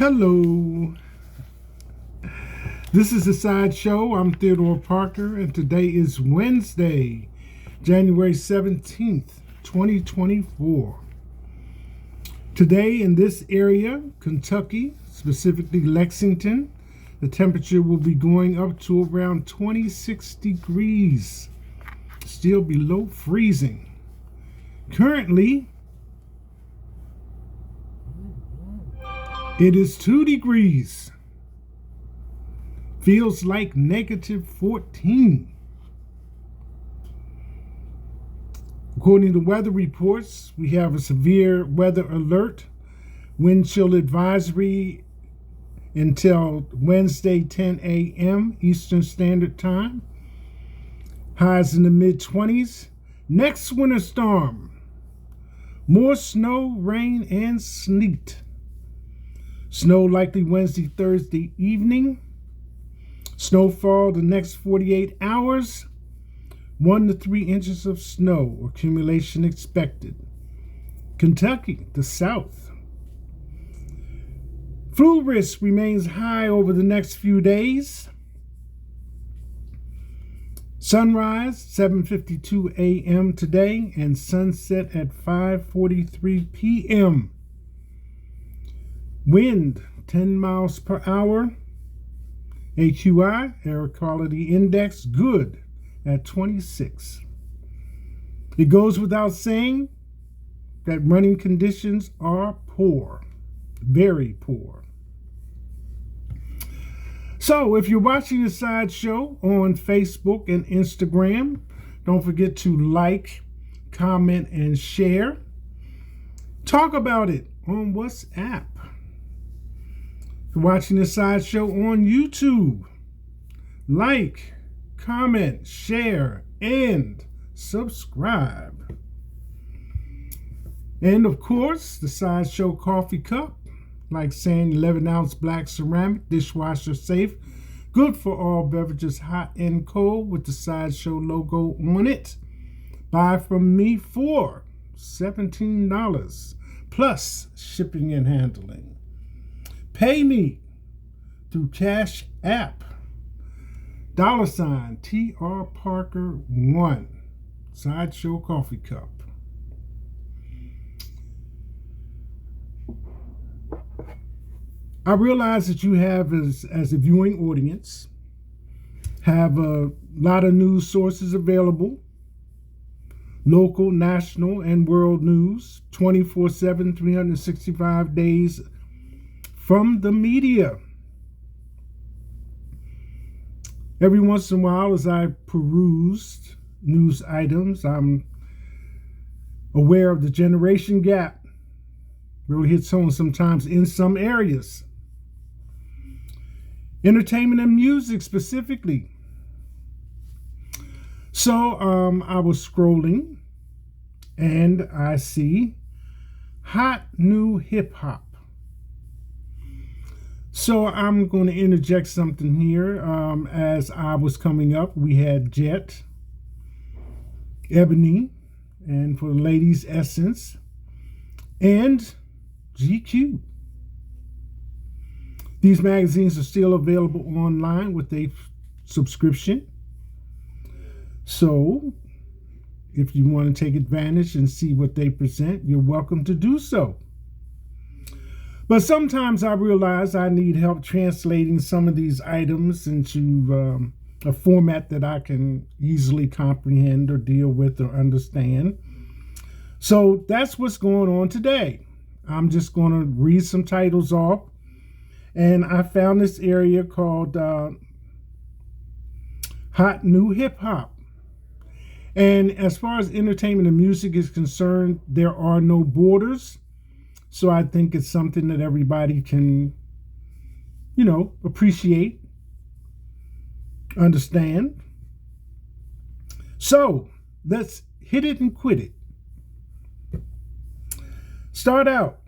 Hello. This is The Side Show. I'm Theodore Parker, and today is Wednesday, January 17th, 2024. Today in this area, Kentucky, specifically Lexington, the temperature will be going up to around 26 degrees, still below freezing. Currently, it is 2 degrees. Feels like negative 14. According to weather reports, we have a severe weather alert, wind chill advisory until Wednesday 10 a.m. Eastern Standard Time. Highs in the mid-20s. Next winter storm. More snow, rain, and sleet. Snow likely Wednesday, Thursday evening. Snowfall the next 48 hours. 1 to 3 inches of snow accumulation expected. Kentucky, the south. Flu risk remains high over the next few days. Sunrise 7:52 a.m. today and sunset at 5:43 p.m. Wind 10 miles per hour. AQI, air quality index, good at 26. It goes without saying that running conditions are poor, very poor. So if you're watching the Side Show on Facebook and Instagram, don't forget to like, comment, and share. Talk about it on WhatsApp. If you're watching the Side Show on YouTube, like, comment, share, and subscribe. And of course, the Side Show coffee cup, like saying 11-ounce black ceramic, dishwasher safe, good for all beverages, hot and cold, with the Side Show logo on it. Buy from me for $17 plus shipping and handling. Pay me through Cash App, $ TR Parker 1, Sideshow Coffee Cup. I realize that you have, as a viewing audience, have a lot of news sources available, local, national, and world news, 24/7, 365 days from the media. Every once in a while, as I perused news items, I'm aware of the generation gap. Really hits home sometimes in some areas. Entertainment and music specifically. So I was scrolling and I see hot new hip hop. So I'm going to interject something here. As I was coming up, we had Jet, Ebony, and for the ladies, Essence, and GQ. These magazines are still available online with a subscription. So if you want to take advantage and see what they present, you're welcome to do so. But sometimes I realize I need help translating some of these items into a format that I can easily comprehend or deal with or understand. So that's what's going on today. I'm just going to read some titles off. And I found this area called Hot New Hip Hop. And as far as entertainment and music is concerned, there are no borders. So I think it's something that everybody can, appreciate, understand. So let's hit it and quit it. Start out.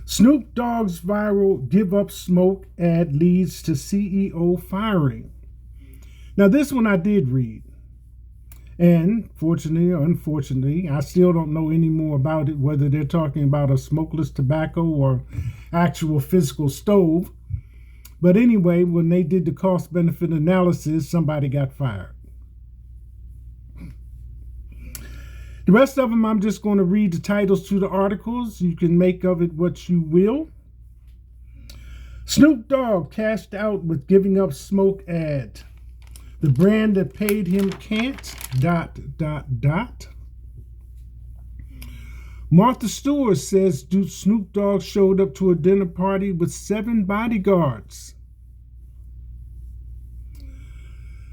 Snoop Dogg's viral Give Up Smoke ad leads to CEO firing. Now this one I did read. And fortunately or unfortunately, I still don't know any more about it, whether they're talking about a smokeless tobacco or actual physical stove. But anyway, when they did the cost benefit analysis, somebody got fired. The rest of them, I'm just going to read the titles to the articles. You can make of it what you will. Snoop Dogg cashed out with giving up smoke ad. The brand that paid him can't, ... Martha Stewart says Snoop Dogg showed up to a dinner party with 7 bodyguards.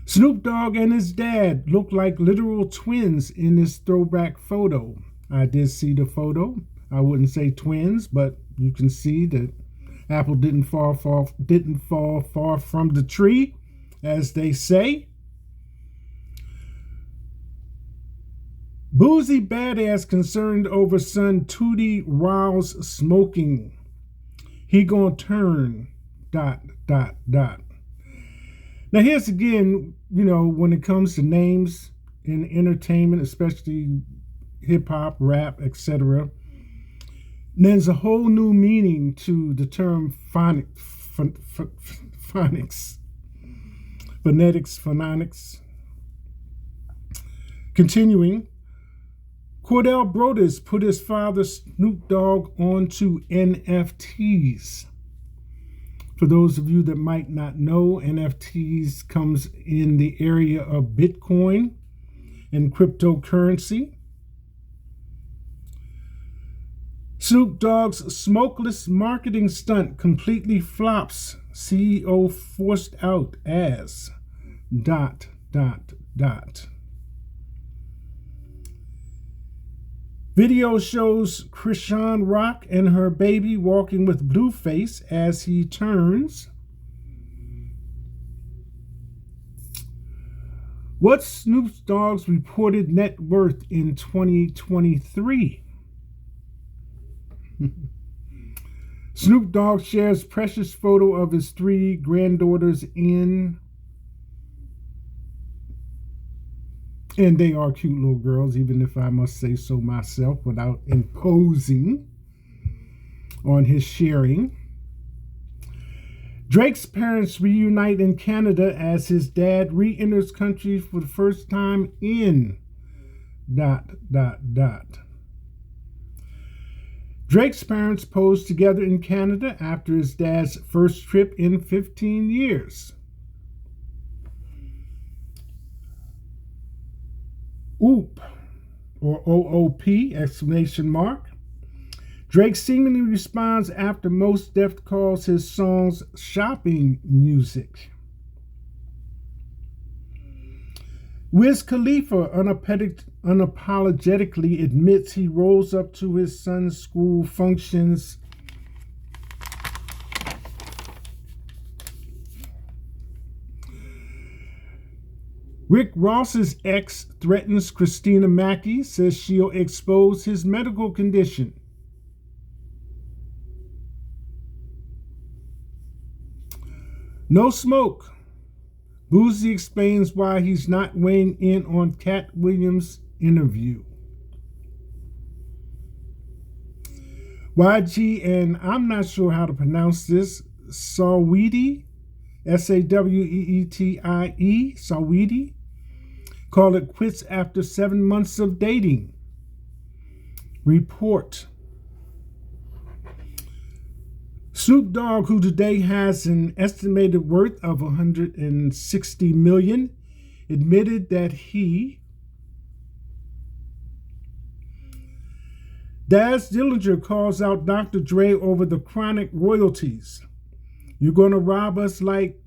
Snoop Dogg and his dad look like literal twins in this throwback photo. I did see the photo. I wouldn't say twins, but you can see that apple didn't fall far from the tree, as they say. Boozy badass concerned over son Tootie Riles smoking. He gonna turn ... Now here's again, when it comes to names in entertainment, especially hip hop, rap, etc., there's a whole new meaning to the term phonetics. Continuing, Cordell Brodus put his father Snoop Dogg onto NFTs. For those of you that might not know, NFTs comes in the area of Bitcoin and cryptocurrency. Snoop Dogg's smokeless marketing stunt completely flops. CEO forced out as ... Video shows Krishan Rock and her baby walking with Blueface as he turns. What's Snoop Dogg's reported net worth in 2023? Snoop Dogg shares precious photo of his 3 granddaughters and they are cute little girls, even if I must say so myself without imposing on his sharing. Drake's parents reunite in Canada as his dad re-enters country for the first time in ... Drake's parents posed together in Canada after his dad's first trip in 15 years. OOP, or OOP, exclamation mark. Drake seemingly responds after Mos Def calls his songs shopping music. Wiz Khalifa unapologetically admits he rolls up to his son's school functions. Rick Ross's ex threatens Christina Mackey, says she'll expose his medical condition. No smoke. Boozy explains why he's not weighing in on Cat Williams' interview. YG and I'm not sure how to pronounce this, Saweetie, Saweetie, Saweetie, call it quits after 7 months of dating. Report. Snoop Dogg, who today has an estimated worth of $160 million, admitted that he... Daz Dillinger calls out Dr. Dre over the chronic royalties. You're going to rob us like...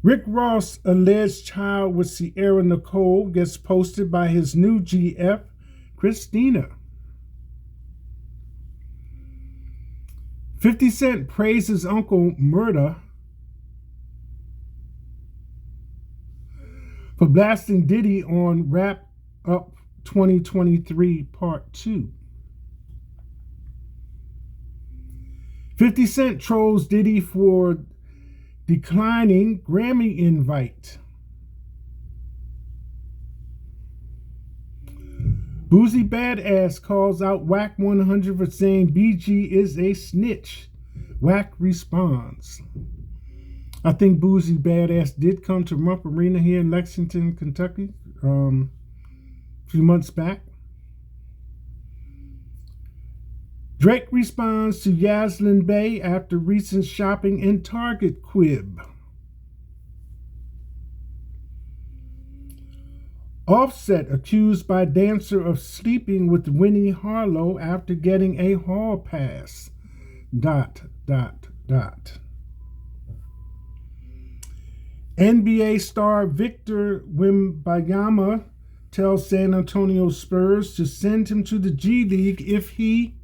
Rick Ross' alleged child with Sierra Nicole gets posted by his new GF, Christina. 50 Cent praises Uncle Murda for blasting Diddy on Wrap Up 2023 Part 2. 50 Cent trolls Diddy for declining Grammy invite. Boozy Badass calls out Whack 100 for saying BG is a snitch. Whack responds. I think Boozy Badass did come to Rump Arena here in Lexington, Kentucky, a few months back. Drake responds to Yaslin Bey after recent shopping in Target quib. Offset accused by dancer of sleeping with Winnie Harlow after getting a hall pass. ... NBA star Victor Wembanyama tells San Antonio Spurs to send him to the G League if he ...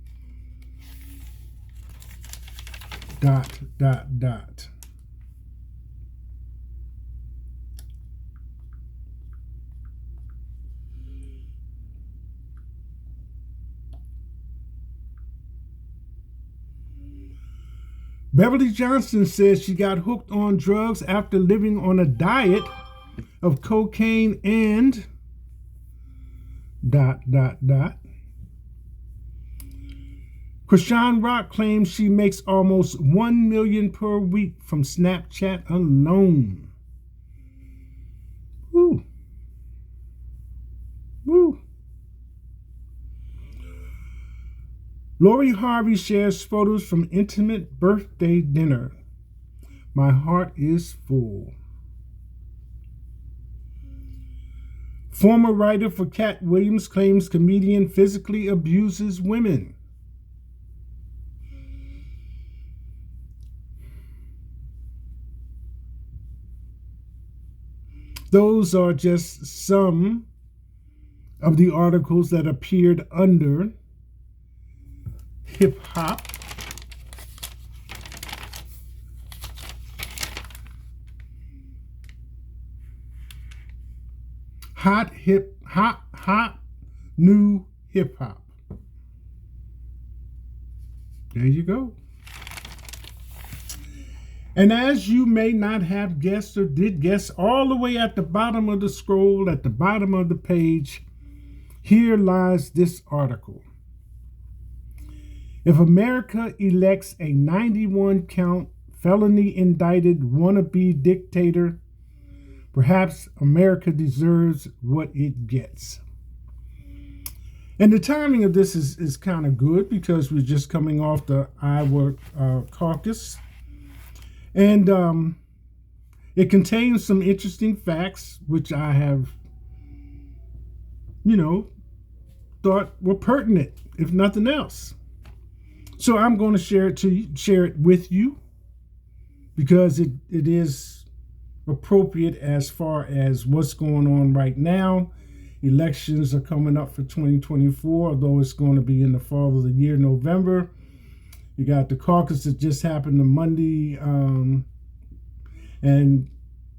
Beverly Johnson says she got hooked on drugs after living on a diet of cocaine and ... Krishan Rock claims she makes almost $1 million per week from Snapchat alone. Woo. Woo. Lori Harvey shares photos from intimate birthday dinner. My heart is full. Former writer for Cat Williams claims comedian physically abuses women. Those are just some of the articles that appeared under hip hop. Hot new hip hop. There you go. And as you may not have guessed or did guess, all the way at the bottom of the scroll, at the bottom of the page, here lies this article. If America elects a 91-count felony indicted wannabe dictator, perhaps America deserves what it gets. And the timing of this is kind of good because we're just coming off the Iowa caucus. And it contains some interesting facts, which I have, thought were pertinent, if nothing else. So I'm going to share it with you, because it is appropriate as far as what's going on right now. Elections are coming up for 2024, although it's going to be in the fall of the year, November. You got the caucus that just happened on Monday, and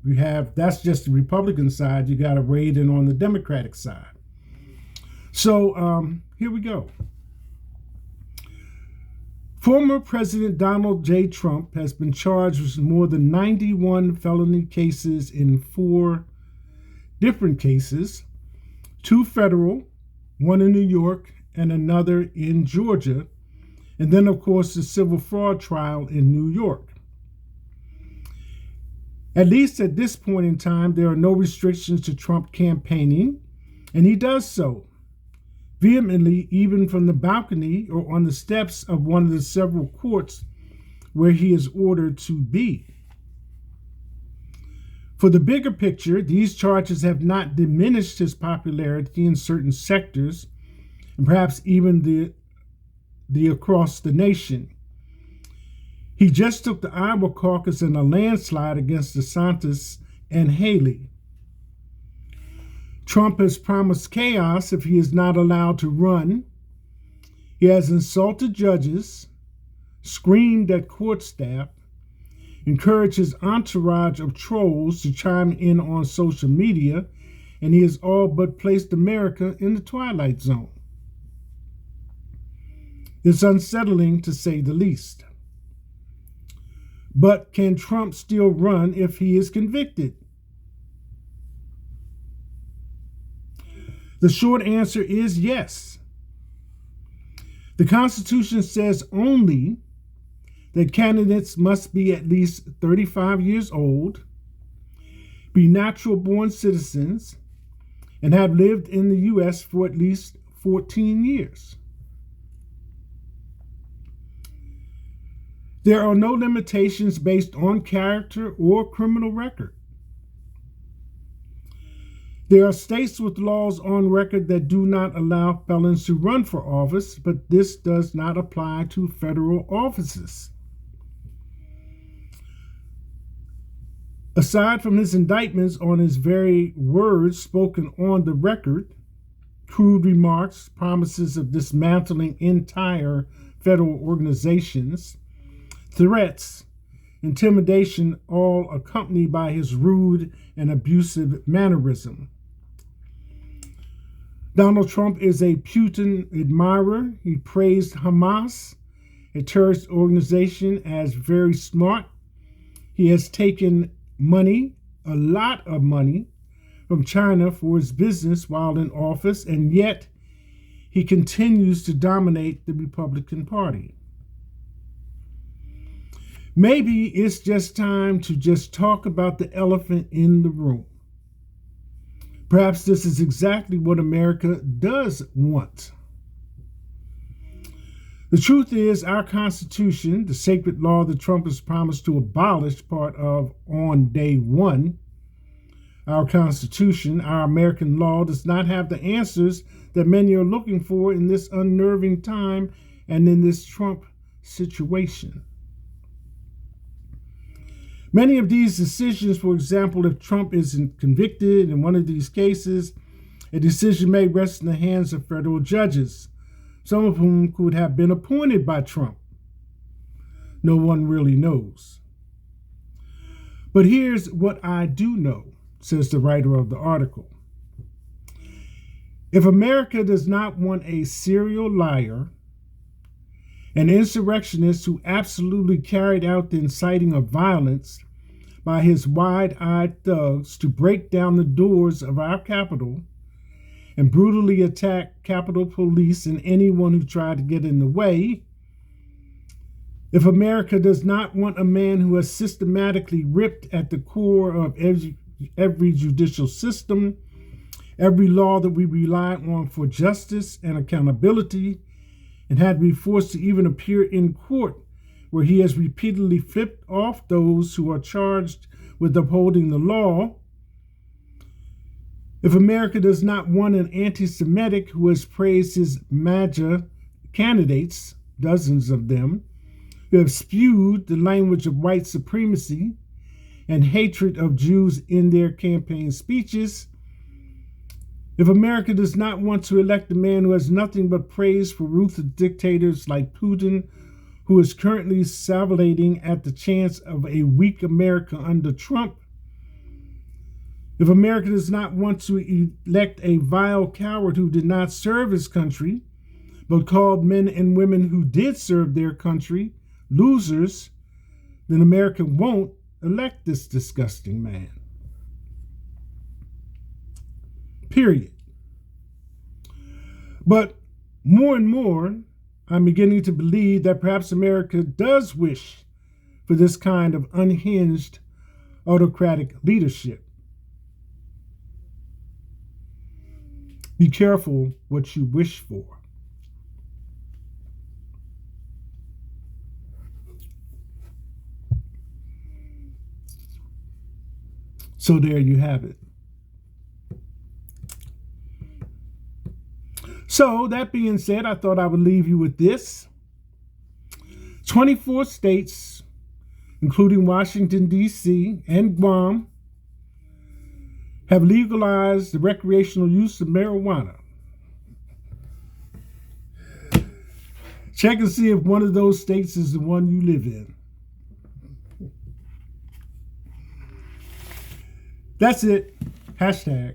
that's just the Republican side. You got a raid in on the Democratic side. So here we go. Former President Donald J. Trump has been charged with more than 91 felony cases in 4 different cases, 2 federal, 1 in New York, and another in Georgia, and then, of course, the civil fraud trial in New York. At least at this point in time, there are no restrictions to Trump campaigning, and he does so vehemently, even from the balcony or on the steps of one of the several courts where he is ordered to be. For the bigger picture, these charges have not diminished his popularity in certain sectors, and perhaps even the across the nation. He just took the Iowa caucus in a landslide against DeSantis and Haley. Trump has promised chaos if he is not allowed to run. He has insulted judges, screamed at court staff, encouraged his entourage of trolls to chime in on social media, and he has all but placed America in the twilight zone. It's unsettling, to say the least. But can Trump still run if he is convicted? The short answer is yes. The Constitution says only that candidates must be at least 35 years old, be natural-born citizens, and have lived in the U.S. for at least 14 years. There are no limitations based on character or criminal record. There are states with laws on record that do not allow felons to run for office, but this does not apply to federal offices. Aside from his indictments on his very words spoken on the record, crude remarks, promises of dismantling entire federal organizations, threats, intimidation, all accompanied by his rude and abusive mannerism. Donald Trump is a Putin admirer. He praised Hamas, a terrorist organization, as very smart. He has taken money, a lot of money, from China for his business while in office, and yet he continues to dominate the Republican Party. Maybe it's just time to just talk about the elephant in the room. Perhaps this is exactly what America does want. The truth is, our Constitution, the sacred law that Trump has promised to abolish part of on day one, our Constitution, our American law, does not have the answers that many are looking for in this unnerving time and in this Trump situation. Many of these decisions, for example, if Trump is convicted in one of these cases, a decision may rest in the hands of federal judges, some of whom could have been appointed by Trump. No one really knows. But here's what I do know, says the writer of the article. If America does not want a serial liar, an insurrectionist who absolutely carried out the inciting of violence by his wide-eyed thugs to break down the doors of our Capitol and brutally attack Capitol Police and anyone who tried to get in the way, if America does not want a man who has systematically ripped at the core of every judicial system, every law that we rely on for justice and accountability, and had to be forced to even appear in court where he has repeatedly flipped off those who are charged with upholding the law, if America does not want an anti-Semitic who has praised his MAGA candidates, dozens of them, who have spewed the language of white supremacy and hatred of Jews in their campaign speeches, if America does not want to elect a man who has nothing but praise for ruthless dictators like Putin, who is currently salivating at the chance of a weak America under Trump, if America does not want to elect a vile coward who did not serve his country, but called men and women who did serve their country losers, then America won't elect this disgusting man. Period. But more and more, I'm beginning to believe that perhaps America does wish for this kind of unhinged autocratic leadership. Be careful what you wish for. So there you have it. So that being said, I thought I would leave you with this. 24 states, including Washington, D.C. and Guam, have legalized the recreational use of marijuana. Check and see if one of those states is the one you live in. That's it. Hashtag.